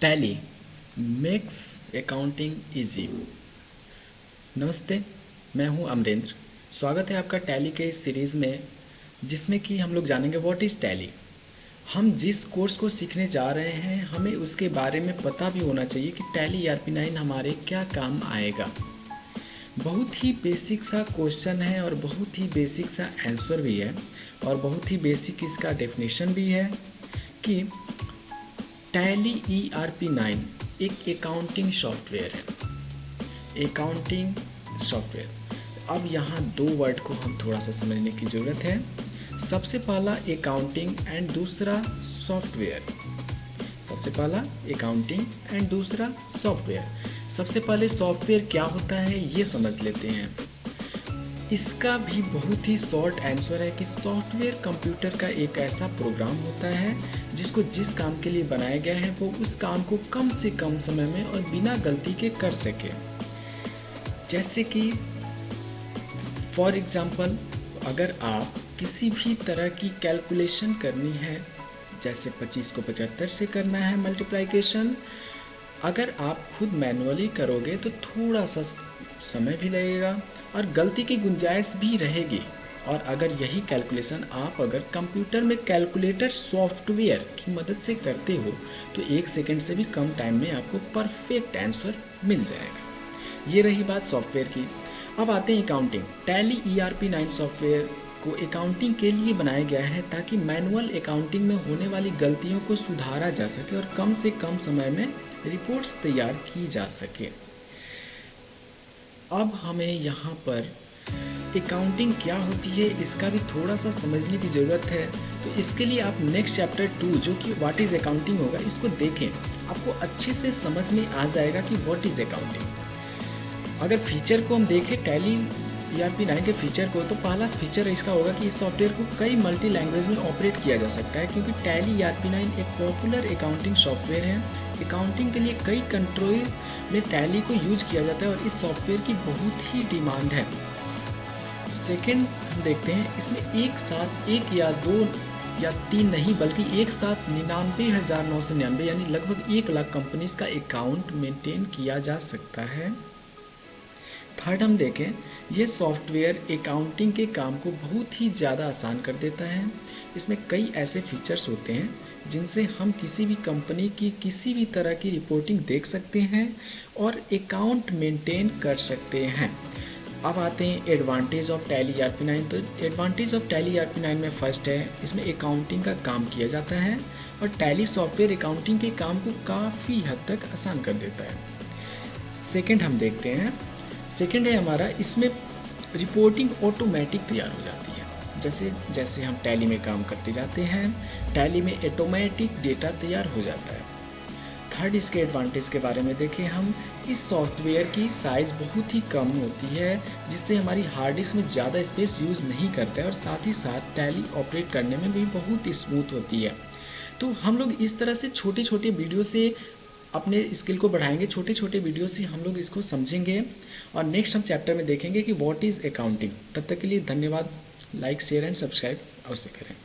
Tally makes accounting easy. नमस्ते, मैं हूं अमरेंद्र। स्वागत है आपका टैली के इस सीरीज़ में, जिसमें कि हम लोग जानेंगे व्हाट इज़ टैली। हम जिस कोर्स को सीखने जा रहे हैं हमें उसके बारे में पता भी होना चाहिए कि टैली ERP9 हमारे क्या काम आएगा। बहुत ही बेसिक सा क्वेश्चन है और बहुत ही बेसिक सा आंसर भी है और बहुत ही बेसिक इसका डेफिनेशन भी है कि टैली ERP9 एक अकाउंटिंग सॉफ्टवेयर है। Accounting software. अब यहाँ दो वर्ड को हम थोड़ा सा समझने की ज़रूरत है। सबसे पहला अकाउंटिंग एंड दूसरा सॉफ्टवेयर। सबसे पहला अकाउंटिंग एंड दूसरा सॉफ्टवेयर। सबसे पहले सॉफ्टवेयर क्या होता है ये समझ लेते हैं। इसका भी बहुत ही शॉर्ट आंसर है कि सॉफ्टवेयर कंप्यूटर का एक ऐसा प्रोग्राम होता है जिसको जिस काम के लिए बनाया गया है वो उस काम को कम से कम समय में और बिना गलती के कर सके। जैसे कि फॉर एग्जांपल, अगर आप किसी भी तरह की कैलकुलेशन करनी है, जैसे 25 को 75 से करना है मल्टीप्लिकेशन, अगर आप खुद मैनुअली करोगे तो थोड़ा सा समय भी लगेगा और गलती की गुंजाइश भी रहेगी। और अगर यही कैलकुलेशन आप अगर कंप्यूटर में कैलकुलेटर सॉफ्टवेयर की मदद से करते हो तो 1 सेकंड से भी कम टाइम में आपको परफेक्ट आंसर मिल जाएगा। ये रही बात सॉफ्टवेयर की। अब आते हैं अकाउंटिंग। टैली ERP9 सॉफ्टवेयर को अकाउंटिंग के लिए बनाया गया है ताकि मैनुअल अकाउंटिंग में होने वाली गलतियों को सुधारा जा सके और कम से कम समय में रिपोर्ट्स तैयार की जा सके। अब हमें यहाँ पर अकाउंटिंग क्या होती है इसका भी थोड़ा सा समझने की ज़रूरत है। तो इसके लिए आप नेक्स्ट चैप्टर 2 जो कि व्हाट इज़ अकाउंटिंग होगा इसको देखें। आपको अच्छे से समझ में आ जाएगा कि व्हाट इज़ अकाउंटिंग। अगर फीचर को हम देखें टैली ERP9 के फीचर को, तो पहला फीचर इसका होगा कि इस सॉफ्टवेयर को कई मल्टी लैंग्वेज में ऑपरेट किया जा सकता है, क्योंकि टैली ERP9 एक पॉपुलर अकाउंटिंग सॉफ्टवेयर है। अकाउंटिंग के लिए कई कंट्रीज में टैली को यूज किया जाता है और इस सॉफ्टवेयर की बहुत ही डिमांड है। सेकेंड हम देखते हैं, इसमें एक साथ एक या दो या तीन नहीं बल्कि एक साथ 99,999 यानी लगभग 1 लाख कंपनीज का अकाउंट मेंटेन किया जा सकता है। थर्ड हम देखें, ये सॉफ्टवेयर अकाउंटिंग के काम को बहुत ही ज़्यादा आसान कर देता है। इसमें कई ऐसे फीचर्स होते हैं जिनसे हम किसी भी कंपनी की किसी भी तरह की रिपोर्टिंग देख सकते हैं और अकाउंट मेंटेन कर सकते हैं। अब आते हैं एडवांटेज ऑफ टैली ERP9। तो एडवांटेज ऑफ टैली ERP9 में फर्स्ट है, इसमें अकाउंटिंग का काम किया जाता है और टैली सॉफ्टवेयर अकाउंटिंग के काम को काफ़ी हद तक आसान कर देता है। सेकेंड हम देखते हैं, सेकेंड है हमारा, इसमें रिपोर्टिंग ऑटोमेटिक तैयार हो जाती है। जैसे जैसे हम टैली में काम करते जाते हैं, टैली में ऑटोमेटिक डेटा तैयार हो जाता है। थर्ड इसके एडवांटेज के बारे में देखें हम, इस सॉफ्टवेयर की साइज़ बहुत ही कम होती है जिससे हमारी हार्ड डिस्क में ज़्यादा स्पेस यूज़ नहीं करता है और साथ ही साथ टैली ऑपरेट करने में भी बहुत स्मूथ होती है। तो हम लोग इस तरह से छोटे छोटे वीडियो से अपने स्किल को बढ़ाएंगे, छोटे छोटे वीडियो से हम लोग इसको समझेंगे और नेक्स्ट हम चैप्टर में देखेंगे कि व्हाट इज़ अकाउंटिंग। तब तक के लिए धन्यवाद। लाइक, शेयर एंड सब्सक्राइब अवश्य करें।